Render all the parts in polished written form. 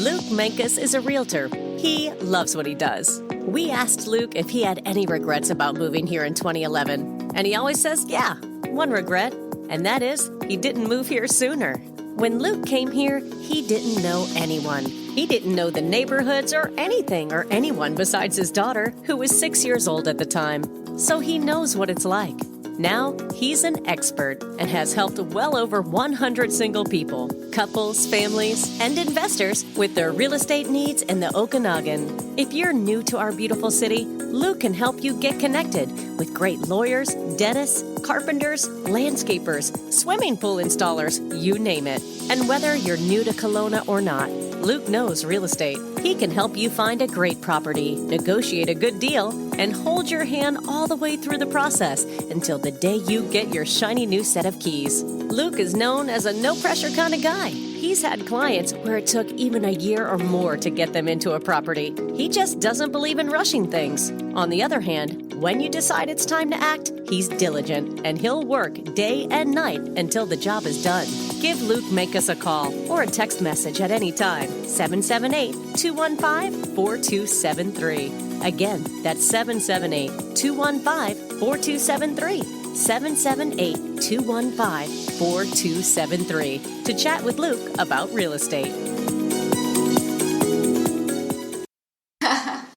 Luke Mankus is a realtor. He loves what he does. We asked Luke if he had any regrets about moving here in 2011, and he always says, yeah, one regret, and that is he didn't move here sooner. When Luke came here, he didn't know anyone. He didn't know the neighborhoods or anything or anyone besides his daughter, who was 6 years old at the time. So he knows what it's like. Now, he's an expert and has helped well over 100 single people, couples, families, and investors with their real estate needs in the Okanagan. If you're new to our beautiful city, Luke can help you get connected with great lawyers, dentists, carpenters, landscapers, swimming pool installers, you name it. And whether you're new to Kelowna or not, Luke knows real estate. He can help you find a great property, negotiate a good deal, and hold your hand all the way through the process until the day you get your shiny new set of keys. Luke is known as a no-pressure kind of guy. He's had clients where it took even a year or more to get them into a property. He just doesn't believe in rushing things. On the other hand, when you decide it's time to act, he's diligent, and he'll work day and night until the job is done. Give Luke Mankus a call or a text message at any time, 778-215-4273. Again, that's 778-215-4273. 778-215-4273 to chat with Luke about real estate.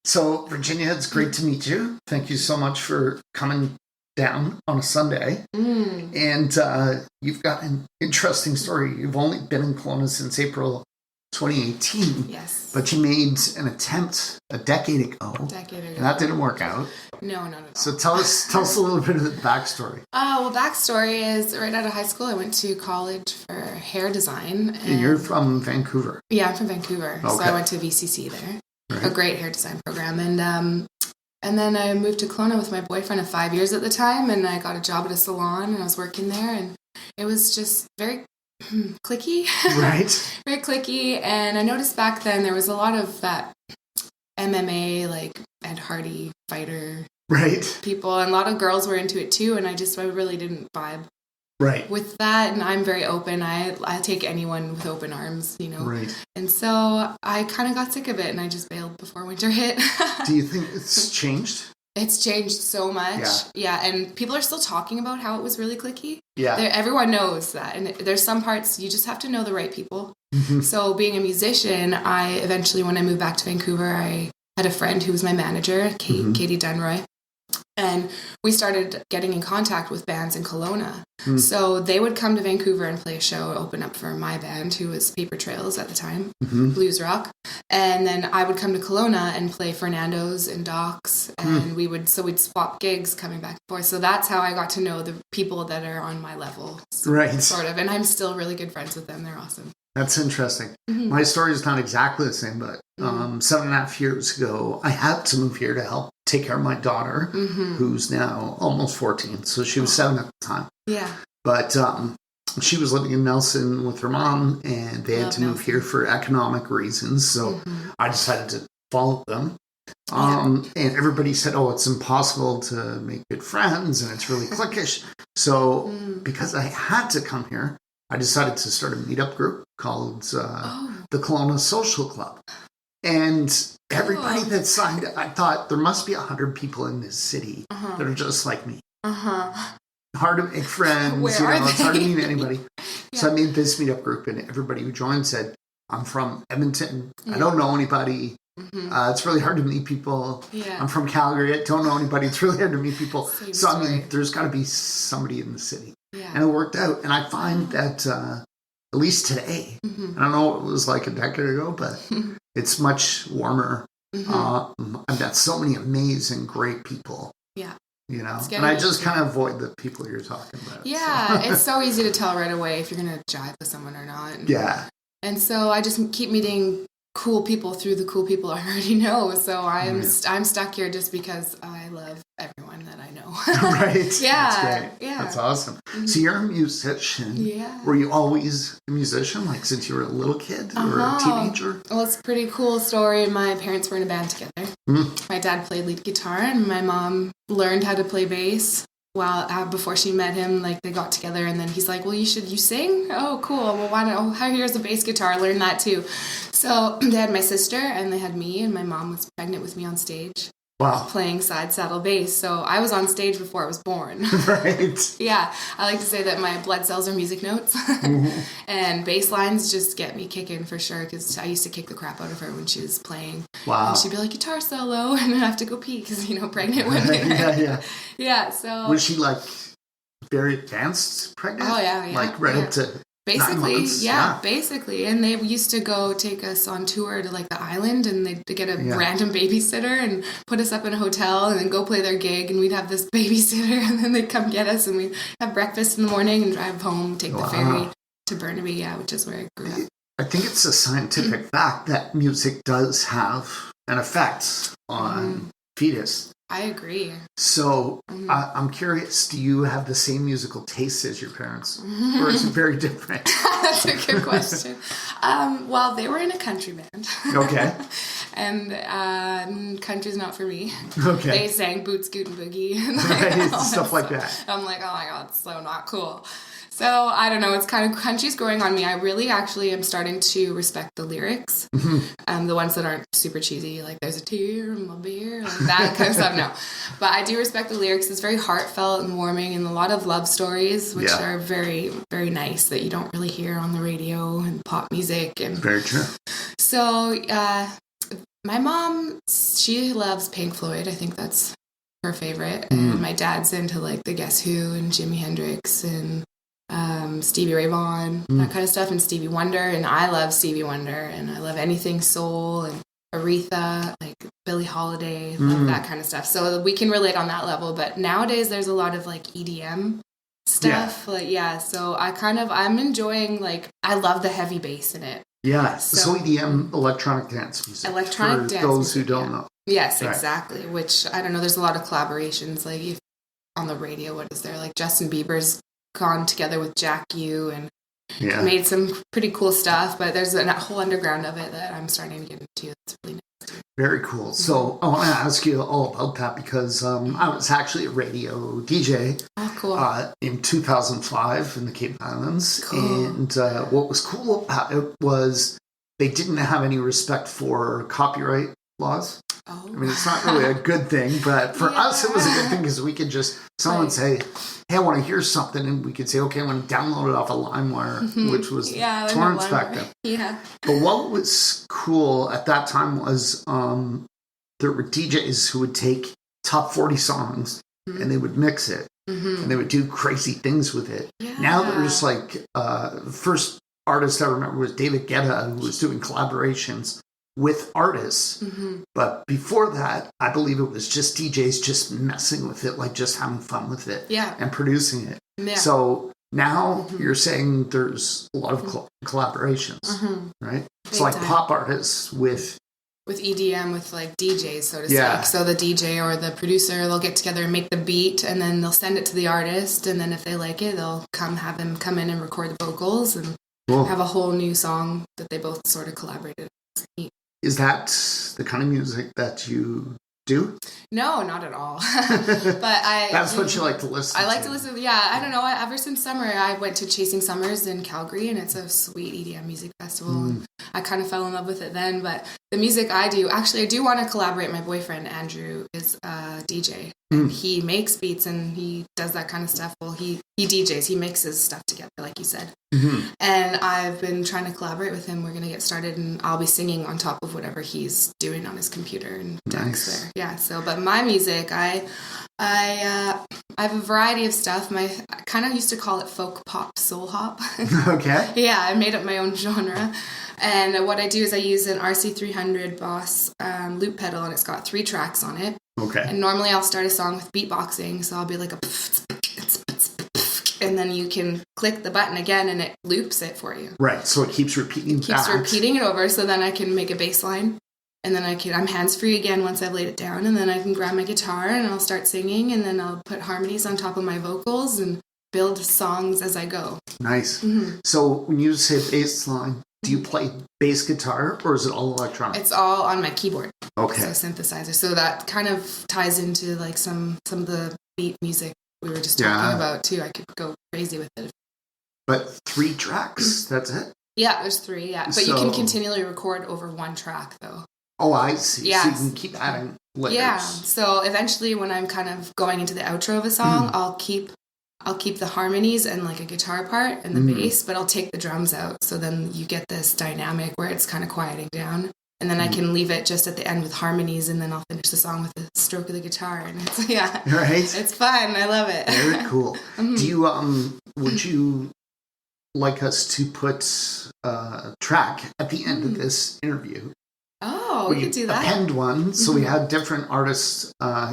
So, Virginia, it's great to meet you. Thank you so much for coming down on a Sunday. And you've got an interesting story. You've only been in Kelowna since April 2018. Yes. But you made an attempt a decade ago. And that didn't work out. No, not at all. So tell us a little bit of the backstory. Well, backstory is right out of high school, I went to college for hair design. And you're from Vancouver. Yeah, I'm from Vancouver. Okay. So I went to VCC there, right. A great hair design program. And then I moved to Kelowna with my boyfriend of 5 years at the time, and I got a job at a salon, and I was working there, and it was just very cliquey. Right. Very cliquey. And I noticed back then there was a lot of that MMA, like Ed Hardy fighter right. people, and a lot of girls were into it too, and I really didn't vibe right. with that. And I'm very open. I take anyone with open arms, you know. Right. And so I kind of got sick of it, and I just bailed before winter hit. Do you think it's changed? It's changed so much. Yeah. And people are still talking about how it was really cliquey. Yeah. Everyone knows that. And there's some parts you just have to know the right people. Mm-hmm. So being a musician, I eventually, when I moved back to Vancouver, I had a friend who was my manager, Katie Dunroy. And we started getting in contact with bands in Kelowna. So they would come to Vancouver and play a show, open up for my band, who was Paper Trails at the time, blues rock. And then I would come to Kelowna and play Fernando's and Doc's. And we'd swap gigs coming back and forth. So that's how I got to know the people that are on my level. Right. Sort of. And I'm still really good friends with them. They're awesome. That's interesting. My story is not exactly the same, but 7.5 years ago, I had to move here to help take care of my daughter, who's now almost 14. So she was 7 at the time. Yeah. But she was living in Nelson with her mom, and they had to move here for economic reasons. So I decided to follow them. And everybody said, oh, it's impossible to make good friends, and it's really cliquish. So because I had to come here, I decided to start a meetup group called the Kelowna Social Club. And everybody that signed it, I thought there must be 100 people in this city that are just like me. Hard to make friends, it's hard to meet anybody. So I made this meetup group, and everybody who joined said, I'm from Edmonton. I don't know anybody. It's really hard to meet people. I'm from Calgary. I don't know anybody. It's really hard to meet people. So, I mean, there's got to be somebody in the city. And it worked out. And I find that, at least today, I don't know what it was like a decade ago, but it's much warmer. I've got so many amazing, great people. Yeah. You know, and I just kind of avoid the people you're talking about. Yeah, it's so easy to tell right away if you're going to jive with someone or not. Yeah. And so I just keep meeting cool people through the cool people I already know. So I'm stuck here just because I love everyone that I know. Right. Yeah. That's great. Yeah. That's awesome. So you're a musician. Yeah. Were you always a musician, like since you were a little kid or a teenager? Well, it's a pretty cool story. My parents were in a band together. My dad played lead guitar, and my mom learned how to play bass before she met him, like they got together, and then he's like, well, you sing? Oh, cool. Well, why don't, here's a bass guitar, learn that too. So they had my sister, and they had me, and my mom was pregnant with me on stage. Wow. Playing side saddle bass. So I was on stage before I was born. Right. Yeah. I like to say that my blood cells are music notes. Mm-hmm. And bass lines just get me kicking for sure, because I used to kick the crap out of her when she was playing. Wow. And she'd be like, guitar solo, and I'd have to go pee because, pregnant women. Yeah. Yeah, so... Was she, like, very advanced pregnant? Oh, yeah. Like, right up to... Basically, 9 months? yeah, basically. And they used to go take us on tour to like the island, and they'd get a random babysitter and put us up in a hotel and then go play their gig, and we'd have this babysitter, and then they'd come get us, and we'd have breakfast in the morning and drive home, take the ferry to Burnaby, which is where I grew up. I think it's a scientific fact that music does have an effect on fetus. I agree. So I'm curious, do you have the same musical taste as your parents? Or is it very different? That's a good question. Well, they were in a country band. Okay. And country's not for me. Okay. They sang Boot Scoot and Boogie. And right, stuff like that. I'm like, oh my God, it's so not cool. So, I don't know, it's kind of, country's growing on me. I really actually am starting to respect the lyrics. The ones that aren't super cheesy, like there's a tear in my beer, like that kind of stuff, no. But I do respect the lyrics. It's very heartfelt and warming, and a lot of love stories, which are very, very nice, that you don't really hear on the radio and pop music. And very true. So, my mom, she loves Pink Floyd. I think that's her favorite. And my dad's into like the Guess Who and Jimi Hendrix and Stevie Ray Vaughan, that kind of stuff, and Stevie Wonder. And I love Stevie Wonder, and I love anything soul and Aretha, like Billie Holiday, love that kind of stuff. So we can relate on that level. But nowadays there's a lot of like EDM stuff. So I'm enjoying, like, I love the heavy bass in it. Yeah. So EDM, electronic dance music. Electronic dance those music, who don't know. Yes, right. Exactly. Which, I don't know, there's a lot of collaborations. Like on the radio, what is there? Like Justin Bieber's gone together with Jack U and made some pretty cool stuff, but there's a whole underground of it that I'm starting to get into. It's really nice. Very cool. So I want to ask you all about that, because I was actually a radio DJ in 2005 in the Cape Islands. Cool. And what was cool about it was they didn't have any respect for copyright laws. I mean, it's not really a good thing, but for us, it was a good thing, because we could just, someone say, hey, I want to hear something, and we could say, okay, I'm going to download it off of LimeWire, which was torrents back then. Yeah. But what was cool at that time was there were DJs who would take top 40 songs, and they would mix it, and they would do crazy things with it. Yeah. Now there's like, the first artist I remember was David Guetta, who was doing collaborations with artists. But before that, I believe it was just DJs just messing with it, like just having fun with it and producing it. Yeah. So now you're saying there's a lot of collaborations, right? It's like pop artists with EDM, with like DJs, so to speak. So the DJ or the producer, they'll get together and make the beat, and then they'll send it to the artist, and then if they like it, they'll have him come in and record the vocals and have a whole new song that they both sort of collaborated. Is that the kind of music that you do? No, not at all. But that's what you like to listen to. I like to listen. Yeah, I don't know. Ever since summer, I went to Chasing Summers in Calgary, and it's a sweet EDM music festival. And I kind of fell in love with it then. But the music I do, actually, I do want to collaborate. My boyfriend, Andrew, is a DJ. And he makes beats, and he does that kind of stuff. Well, he DJs. He mixes stuff together, like you said. And I've been trying to collaborate with him. We're going to get started, and I'll be singing on top of whatever he's doing on his computer and decks there. Yeah. So, but my music, I have a variety of stuff. I kind of used to call it folk pop soul hop. Okay. Yeah, I made up my own genre. And what I do is I use an RC300 Boss loop pedal, and it's got 3 tracks on it. Okay. And normally I'll start a song with beatboxing, so I'll be like and then you can click the button again, and it loops it for you. Right. So it keeps repeating. Repeating it over, so then I can make a bass line. And then I'm hands-free again once I've laid it down, and then I can grab my guitar and I'll start singing, and then I'll put harmonies on top of my vocals and build songs as I go. Nice. So when you say bass line, do you play bass guitar, or is it all electronic? It's all on my keyboard. Okay. So synthesizer. So that kind of ties into like some of the beat music we were just talking about too. I could go crazy with it. But 3 tracks, that's it? Yeah, there's 3, yeah. But you can continually record over 1 track, though. Oh, I see. Yeah. So you can keep adding layers. Yeah. So eventually when I'm kind of going into the outro of a song, I'll keep the harmonies and like a guitar part and the bass, but I'll take the drums out. So then you get this dynamic where it's kind of quieting down. And then I can leave it just at the end with harmonies, and then I'll finish the song with the stroke of the guitar. And it's, Right. It's fun. I love it. Very cool. Do you, would you like us to put a track at the end of this interview? Oh, we could do that. Append one. So we had different artists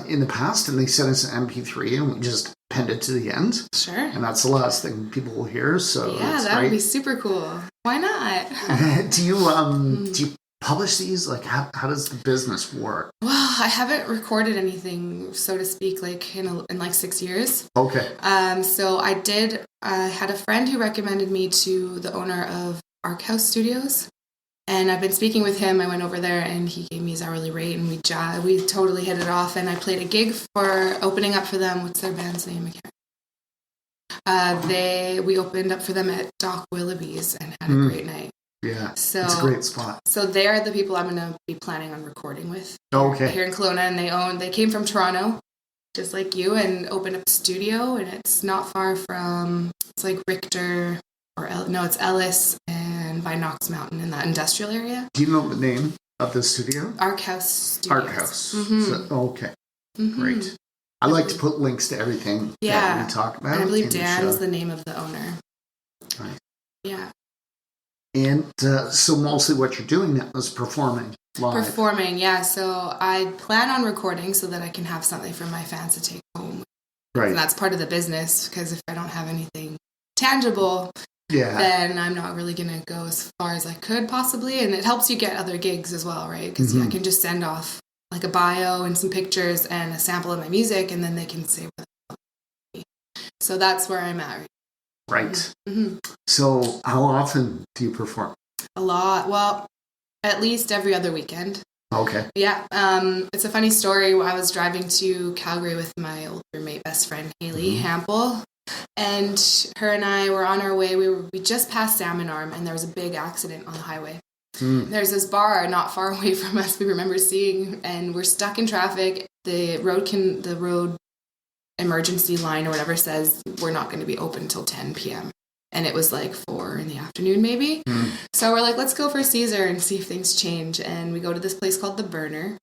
in the past, and they sent us an MP3, and we just append it to the end. Sure. And that's the last thing people will hear. So that would be super cool. Why not? Do you publish these? Like, how does the business work? Well, I haven't recorded anything, so to speak, like in like 6 years. Okay. So I had a friend who recommended me to the owner of Arc House Studios. And I've been speaking with him. I went over there and he gave me his hourly rate, and we totally hit it off. And I played a gig for opening up for them. What's their band's name again? We opened up for them at Doc Willoughby's and had a great night. Yeah, so it's a great spot. So they're the people I'm going to be planning on recording with. Okay. Here in Kelowna, and they came from Toronto, just like you, and opened up a studio, and it's not far from, it's like Richter, it's Ellis, and by Knox Mountain in that industrial area. Do you know the name of the studio? Arc House Studios. Arc House. So, okay. Great. I like to put links to everything that we talk about. And I believe Dan is the name of the owner. Right. Yeah. And so mostly what you're doing now is performing live. Performing, yeah. So I plan on recording so that I can have something for my fans to take home. Right. And that's part of the business, because if I don't have anything tangible, then I'm not really going to go as far as I could possibly. And it helps you get other gigs as well, right? Because I can just send off like a bio and some pictures and a sample of my music, and then they can say what they want. So that's where I'm at. Right. So how often do you perform? A lot. Well, at least every other weekend. Okay. Yeah. It's a funny story. I was driving to Calgary with my old roommate, best friend, Haley Hampel. And her and I were on our way. We just passed Salmon Arm, and there was a big accident on the highway. There's this bar not far away from us we remember seeing, and we're stuck in traffic. The road emergency line or whatever says we're not going to be open until 10 p.m. And it was like 4 in the afternoon maybe. So we're like, let's go for Caesar and see if things change. And we go to this place called The Burner.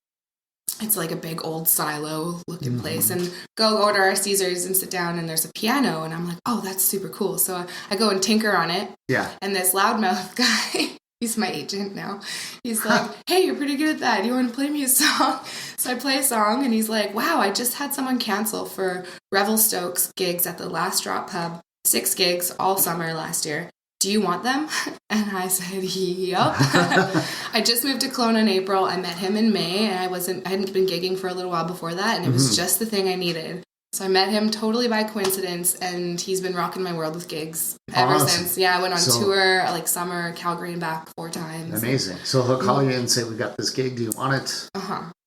It's like a big old silo looking place, and go order our Caesars and sit down, and there's a piano, and I'm like, oh, that's super cool. So I go and tinker on it. Yeah. And this loudmouth guy, he's my agent now. He's like, hey, you're pretty good at that. Do you want to play me a song? So I play a song, and he's like, wow, I just had someone cancel for Revelstoke's gigs at the Last Drop Pub. 6 gigs all summer last year. Do you want them? And I said, yup. I just moved to Kelowna in April. I met him in May, and I hadn't been gigging for a little while before that, and it was just the thing I needed. So I met him totally by coincidence, and he's been rocking my world with gigs ever since. Yeah, I went on tour, like summer, Calgary and back 4 times. Amazing. So he'll call you and say, we got this gig, do you want it?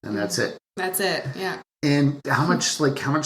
And that's it. That's it, yeah. And how much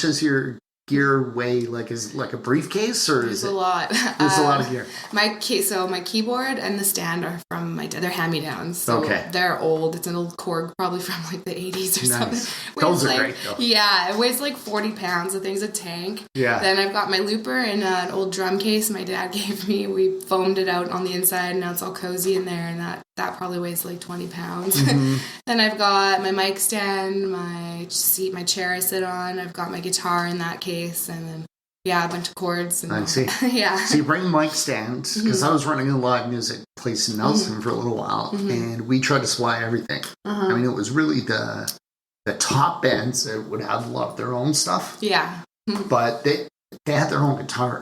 is your gear weigh? Like, is it like a briefcase, or is it a lot? There's a lot of gear. My keyboard and the stand are from they're hand-me-downs. So they're old. It's an old Korg, probably from like the 80s or something. Those are great though. Yeah, it weighs like 40 pounds. The thing's a tank. Yeah. Then I've got my looper in an old drum case my dad gave me. We foamed it out on the inside, and now it's all cozy in there, and that probably weighs like 20 pounds. Then I've got my mic stand, my seat, my chair I sit on. I've got my guitar in that case. And then a bunch of chords. And I see. So you bring a mic stand, because I was running a live music place in Nelson for a little while, and we tried to supply everything. I mean, it was really the top bands that would have a lot of their own stuff. Yeah. But they had their own guitar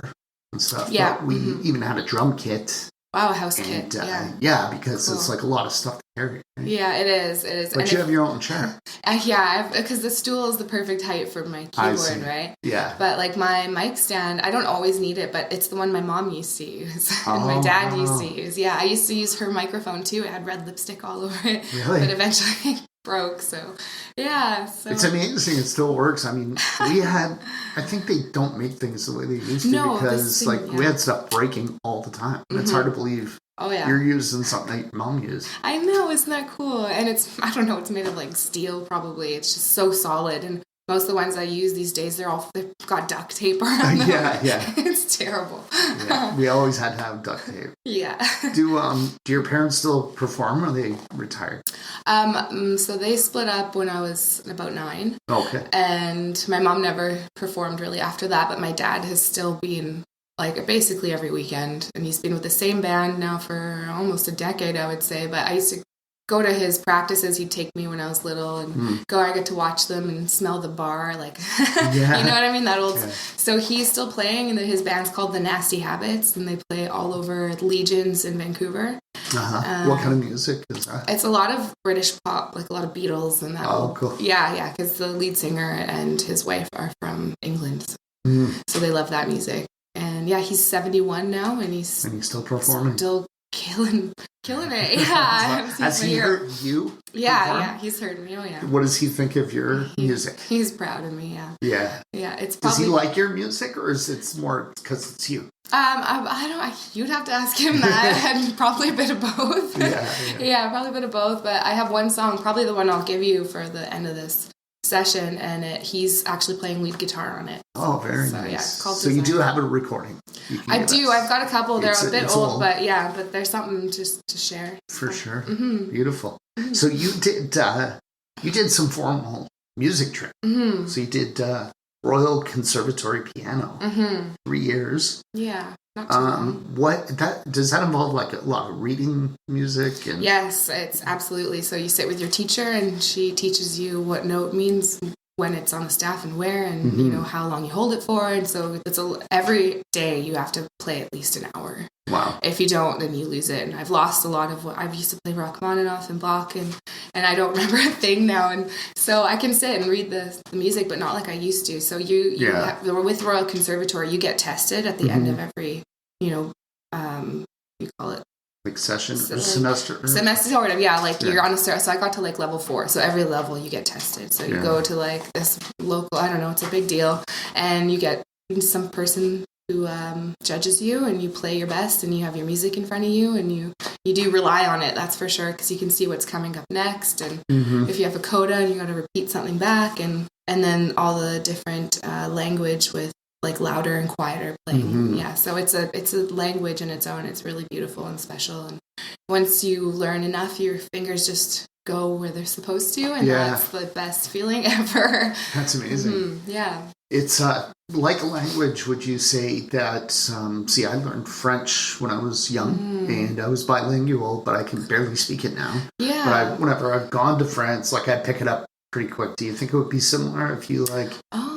and stuff. Yeah. But we even had a drum kit. Wow, a house kit. Because it's like a lot of stuff to carry. Right? Yeah, it is. But you have your own chair. Because the stool is the perfect height for my keyboard, right? Yeah. But like my mic stand, I don't always need it, but it's the one my mom used to use and my dad used to use. Yeah, I used to use her microphone too. It had red lipstick all over it. Really? But eventually broke. So, yeah. So. It's amazing. It still works. I mean, I think they don't make things the way they used to because we had stuff breaking all the time. Mm-hmm. It's hard to believe. Oh, yeah. You're using something that your mom used. I know. Isn't that cool? And I don't know, it's made of like steel probably. It's just so solid. And most of the ones I use these days, they've got duct tape around them. Yeah. It's terrible. Yeah. We always had to have duct tape. Yeah. Do your parents still perform, or are they retired? So they split up when I was about 9. Okay. And my mom never performed really after that, but my dad has still been like basically every weekend, and he's been with the same band now for almost a decade, I would say. But I used to go to his practices. He'd take me when I was little and I get to watch them and smell the bar, like, you know what I mean? That old. Yeah. So he's still playing, and his band's called The Nasty Habits, and they play all over Legions in Vancouver. What kind of music is that? It's a lot of British pop, like a lot of Beatles and that. Oh, cool. Yeah, because the lead singer and his wife are from England, so they love that music. And yeah, he's 71 now, and he's still performing. Still killing it. Yeah. Has he heard you? Yeah, he's heard me. Oh yeah. What does he think of your music? He's proud of me. Yeah. Yeah. Yeah. It's probably. Does he like your music, or is it more because it's you? I don't. You'd have to ask him that, and probably a bit of both. Yeah, probably a bit of both. But I have one song, probably the one I'll give you for the end of this session, and he's actually playing lead guitar on it. Oh, very nice. Yeah, it's called Design. You do have a recording. I do. I've got a couple. They're a bit old, but there's something just to share. For sure. Mm-hmm. Beautiful. Mm-hmm. So you did some formal music training. Mm-hmm. So you did Royal Conservatory Piano. 3 years. Yeah. Not too long. Does that involve like a lot of reading music? Yes, it's absolutely. So you sit with your teacher, and she teaches you what note means, when it's on the staff and where, and you know how long you hold it for. And so every day you have to play at least an hour. Wow. If you don't, then you lose it. And I've lost a lot of what I've used to play Rachmaninoff and Bach, and I don't remember a thing now. And so I can sit and read the music, but not like I used to. So with Royal Conservatory, you get tested at the end of every, you call it, like session or semester? Semester, sort of, yeah. You're on a start. So I got to like level 4. So every level you get tested. So you go to like this local, I don't know, it's a big deal. And you get some person who judges you, and you play your best, and you have your music in front of you, and you do rely on it, that's for sure, because you can see what's coming up next. And if you have a coda, and you got to repeat something back, and then all the different language with like louder and quieter playing. Yeah, so it's a language in its own. It's really beautiful and special. And once you learn enough, your fingers just go where they're supposed to, and that's the best feeling ever. That's amazing. Yeah. It's like a language. Would you say that? I learned French when I was young, and I was bilingual, but I can barely speak it now. Yeah. But whenever I've gone to France, I pick it up pretty quick. Do you think it would be similar if you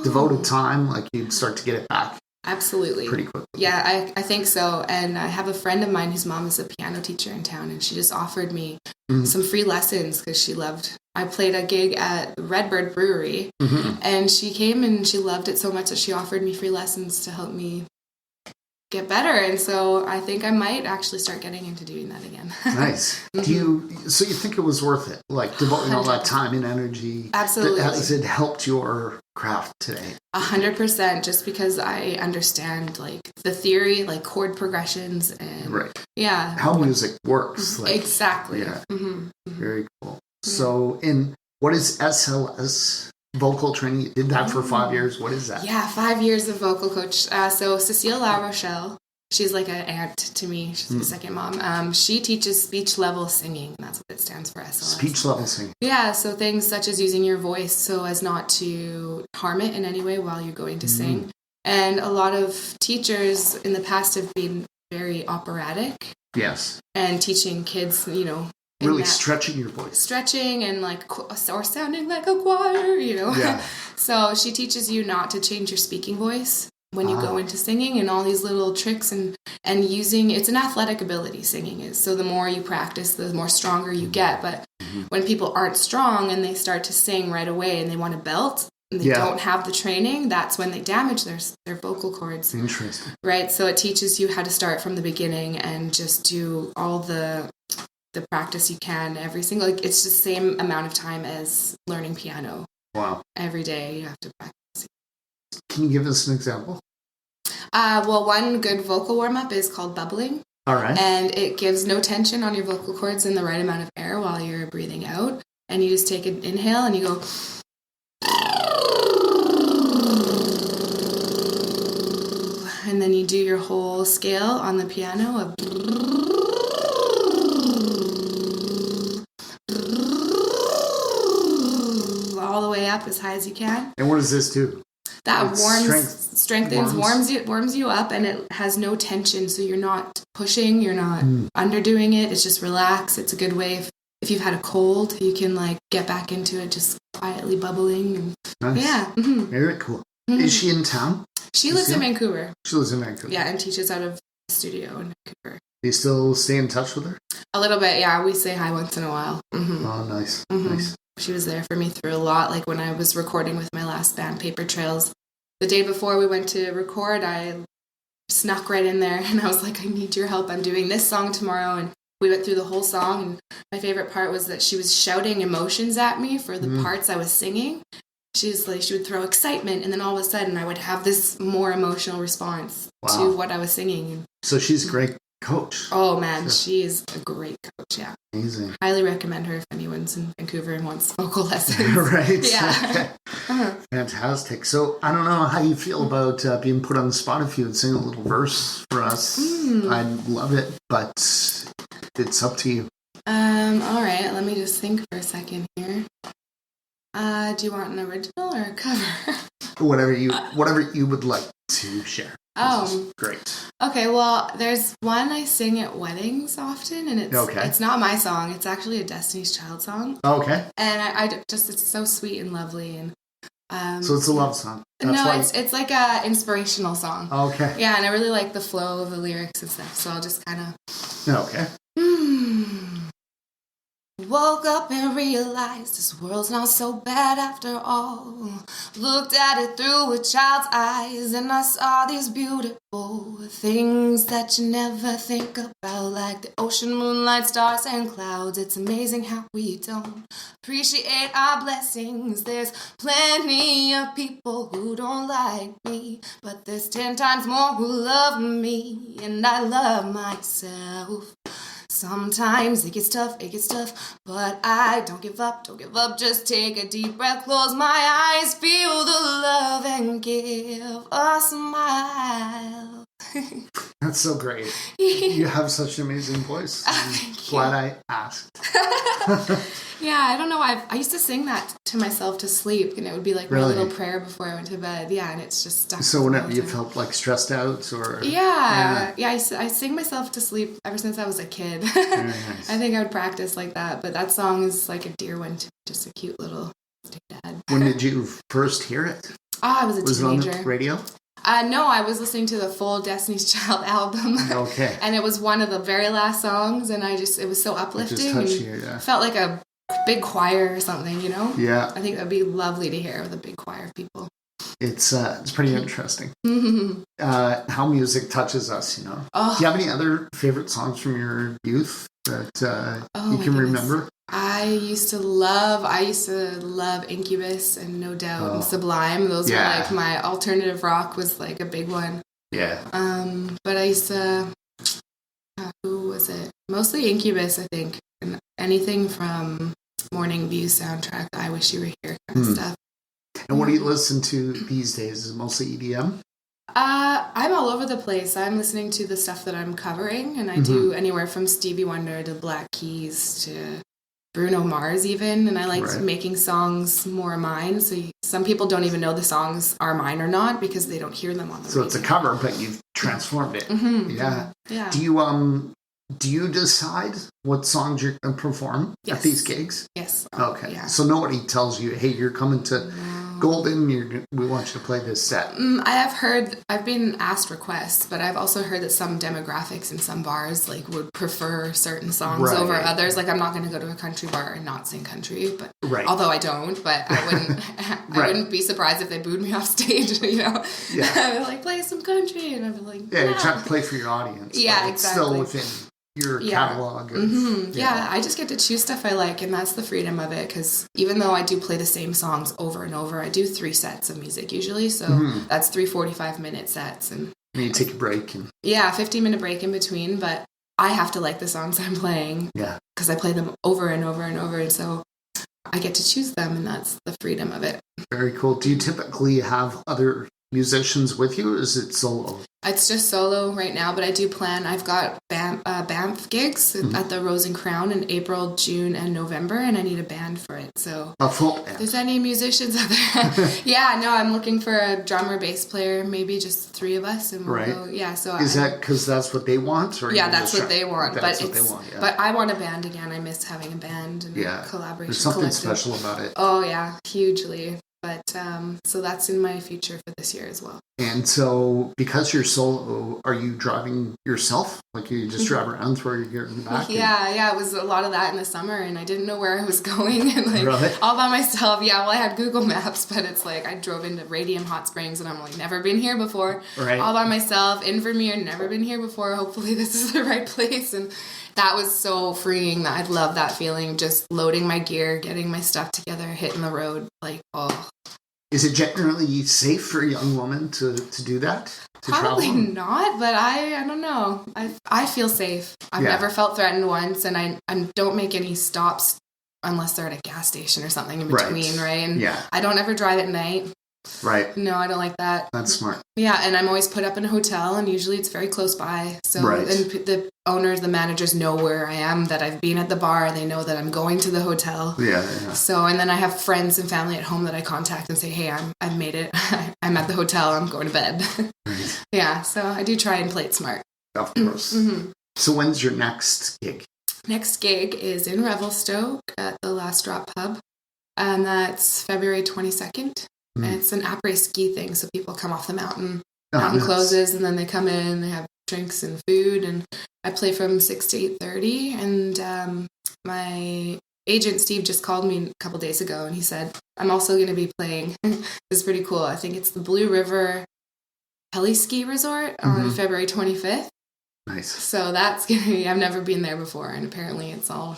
devoted time, you'd start to get it back? Absolutely. Pretty quickly. Yeah, I think so. And I have a friend of mine whose mom is a piano teacher in town, and she just offered me some free lessons because she loved. I played a gig at Redbird Brewery, and she came and she loved it so much that she offered me free lessons to help me get better. And so I think I might actually start getting into doing that again. Nice. So you think it was worth it? Devoting all that time and energy? Absolutely. Has it helped your craft today? 100%, just because I understand the theory, chord progressions, and how music works. Exactly. Yeah. Very cool. So what is SLS? Vocal training? You did that for 5 years. What is that? Yeah, 5 years of vocal coach. So Cecile LaRochelle, she's like an aunt to me. She's my second mom. She teaches speech level singing. That's what it stands for, SLS. Speech level singing. Yeah, so things such as using your voice so as not to harm it in any way while you're going to sing. And a lot of teachers in the past have been very operatic. Yes. And teaching kids, really stretching your voice. Stretching and or sounding like a choir, Yeah. So she teaches you not to change your speaking voice when you go into singing, and all these little tricks and using, it's an athletic ability, singing is. So the more you practice, the more stronger you get. But when people aren't strong and they start to sing right away and they want to belt and they don't have the training, that's when they damage their vocal cords. Interesting. Right? So it teaches you how to start from the beginning and just do all the the practice you can every single, like it's the same amount of time as learning piano. Wow. Every day you have to practice. Can you give us an example? Well, one good vocal warm-up is called bubbling. All right. And it gives no tension on your vocal cords and the right amount of air while you're breathing out. And you just take an inhale and you go. And then you do your whole scale on the piano of. All the way up as high as you can. And what does this do? That strengthens, warms you up, and it has no tension, so you're not pushing, you're not underdoing it. It's just relax. It's a good way if you've had a cold, you can like get back into it, just quietly bubbling. And, nice. Yeah. Very cool. Is she in town? She lives in Vancouver. She lives in Vancouver. Yeah, and teaches out of a studio in Vancouver. Do you still stay in touch with her? A little bit, yeah. We say hi once in a while. Oh, nice. Nice. She was there for me through a lot. Like when I was recording with my last band, Paper Trails, the day before we went to record, I snuck right in there and I was like, I need your help. I'm doing this song tomorrow. And we went through the whole song. And my favorite part was that she was shouting emotions at me for the parts I was singing. She's like, she would throw excitement, and then all of a sudden I would have this more emotional response to what I was singing. So she's a great coach. Oh man, she is a great coach. Yeah, amazing. Highly recommend her if anyone's in Vancouver and wants vocal lessons. Right. Yeah. Fantastic. So I don't know how you feel about being put on the spot. If you would sing a little verse for us, I'd love it, but it's up to you. All right. Let me just think for a second here. Do you want an original or a cover? Whatever you would like to share. Oh, great. Okay, well, there's one I sing at weddings often, and it's not my song. It's actually a Destiny's Child song. Okay. And I just it's so sweet and lovely, and so it's a love song. It's like a inspirational song. Okay. Yeah, and I really like the flow of the lyrics and stuff. So I'll just kind of. Okay. Woke up and realized this world's not so bad after all. Looked at it through a child's eyes, and I saw these beautiful things that you never think about, like the ocean, moonlight, stars, and clouds. It's amazing how we don't appreciate our blessings. There's plenty of people who don't like me, but there's 10 times more who love me, and I love myself. Sometimes it gets tough, but I don't give up, just take a deep breath, close my eyes, feel the love, and give a smile. That's so great. You have such an amazing voice. I'm glad I asked. Yeah, I don't know. I used to sing that to myself to sleep, and it would be like my little prayer before I went to bed. Yeah, and it's just stuck. So whenever you felt like stressed out, or yeah, I sing myself to sleep ever since I was a kid. Very nice. I think I would practice like that, but that song is like a dear one to just a cute little dad. When did you first hear it? I was a teenager. Was it on the radio? No, I was listening to the full Destiny's Child album. Okay. And it was one of the very last songs, and it was so uplifting. It just touched you, yeah. Felt like a big choir or something, you know? Yeah. I think that'd be lovely to hear with a big choir of people. It's pretty interesting. How music touches us, you know? Oh. Do you have any other favorite songs from your youth that you can remember? I used to love Incubus and No Doubt and Sublime. Those were like my alternative rock was like a big one. Yeah. But I used to, who was it? Mostly Incubus, I think. And anything from Morning View soundtrack, I Wish You Were Here kind of stuff. And what do you listen to these days? Is it mostly EDM? I'm all over the place. I'm listening to the stuff that I'm covering, and I do anywhere from Stevie Wonder to Black Keys to Bruno Mars even, and I like making songs more mine, so some people don't even know the songs are mine or not because they don't hear them on the radio. So it's a cover, but you've transformed it. Yeah. Do you decide what songs you're going to perform at these gigs? Yes. Okay. Yeah. So nobody tells you, hey, you're coming to Golden, we want you to play this set. I've been asked requests, but I've also heard that some demographics in some bars like would prefer certain songs over others. Like I'm not going to go to a country bar and not sing country, but although I don't, but I wouldn't, I wouldn't be surprised if they booed me off stage, you know? Yeah. I'd be like, play some country, and I'd be like, you're trying to play for your audience. Yeah, it's exactly. still within your Yeah. catalog. Of, Yeah, I just get to choose stuff I like, and that's the freedom of it, because even though I do play the same songs over and over, I do 3 sets of music usually, so that's 3 45-minute sets. And you take a break. And 15-minute break in between, but I have to like the songs I'm playing because I play them over and over and over, and so I get to choose them, and that's the freedom of it. Very cool. Do you typically have other musicians with you, or is it solo? It's just solo right now, but I do plan. I've got Banff gigs at the Rose and Crown in April, June, and November, and I need a band for it. So A full band. if there's any musicians out there, I'm looking for a drummer, bass player, maybe just 3 of us, and we'll go. Yeah, so is that because that's what they want? Or that's what they want. That's what they want. Yeah. But I want a band again. I miss having a band and collaboration. There's something collective. special about it. Oh yeah, hugely. But so that's in my future for this year as well. And so, because you're solo, are you driving yourself? Like you just drive around, throw your gear in the back? Yeah. It was a lot of that in the summer, and I didn't know where I was going, and really? all by myself. Yeah, well, I had Google Maps, but it's like I drove into Radium Hot Springs, and I'm like, never been here before. Right. All by myself in Vermeer, never been here before. Hopefully, this is the right place, and that was so freeing. That I love that feeling, just loading my gear, getting my stuff together, hitting the road. Like, oh. Is it generally safe for a young woman to do that? Probably travel? not, but I don't know. I feel safe. I've never felt threatened once, and I don't make any stops unless they're at a gas station or something in between, right? And I don't ever drive at night. Right. No, I don't like that. That's smart. Yeah, and I'm always put up in a hotel, and usually it's very close by. So and the owners, the managers know where I am, that I've been at the bar. They know that I'm going to the hotel. Yeah. So, and then I have friends and family at home that I contact and say, hey, I've made it. I'm at the hotel. I'm going to bed. Right. Yeah, so I do try and play it smart. Of course. So when's your next gig? Next gig is in Revelstoke at the Last Drop Pub, and that's February 22nd. And it's an après-ski thing, so people come off the mountain. Mountain closes, and then they come in, they have drinks and food, and I play from 6 to 8:30. And my agent, Steve, just called me a couple days ago, and he said, I'm also going to be playing, it's pretty cool, I think it's the Blue River Heli-Ski Resort on February 25th. Nice. So that's going to be, I've never been there before, and apparently it's all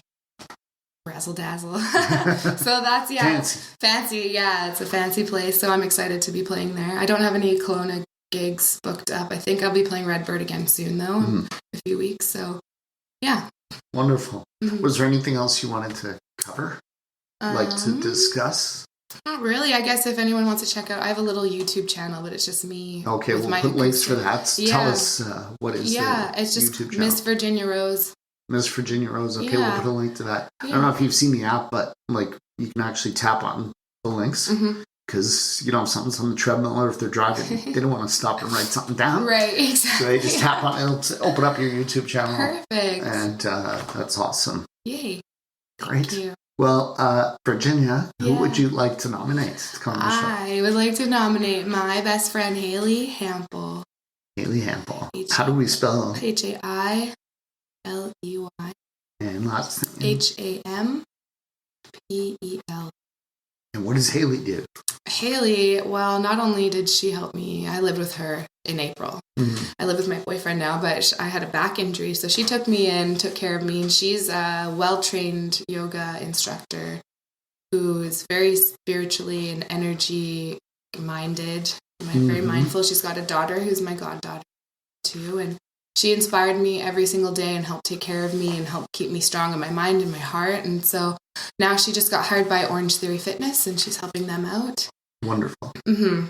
razzle dazzle. So that's fancy. Yeah, it's a fancy place, so I'm excited to be playing there. I don't have any Kelowna gigs booked up. I think I'll be playing Redbird again soon though, in a few weeks. So yeah, wonderful. Was there anything else you wanted to cover, like to discuss? Not really. I guess if anyone wants to check out, I have a little YouTube channel, but it's just me. Okay, we'll put links for that. Tell us what is it's just YouTube channel. Miss Virginia Rose. Miss Virginia Rose. Okay, we'll put a link to that. I don't know if you've seen the app, but like you can actually tap on the links because you know if something's on the treadmill or if they're driving, they don't want to stop and write something down. Right, exactly. So they just tap on it, it'll open up your YouTube channel. Perfect. And that's awesome. Yay. Great. Thank you. Well, Virginia, who would you like to nominate to come on the show? I would like to nominate my best friend, Haley Hampel. Haley Hampel. How do we spell? Hailey. And last name? Hampel. And what does Haley do? Haley, well, not only did she help me, I lived with her in April. I live with my boyfriend now, but I had a back injury, so she took me in, took care of me, and she's a well-trained yoga instructor who is very spiritually and energy-minded, very mindful. She's got a daughter who's my goddaughter, too, and she inspired me every single day and helped take care of me and helped keep me strong in my mind and my heart. And so now she just got hired by Orange Theory Fitness, and she's helping them out. Wonderful.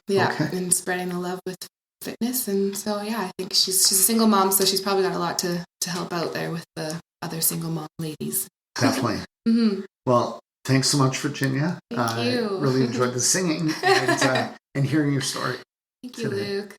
Yeah, okay. And spreading the love with fitness. And so, yeah, I think she's a single mom, so she's probably got a lot to help out there with the other single mom ladies. Definitely. Well, thanks so much, Virginia. Thank you. Really enjoyed the singing and hearing your story. Thank you, Luke.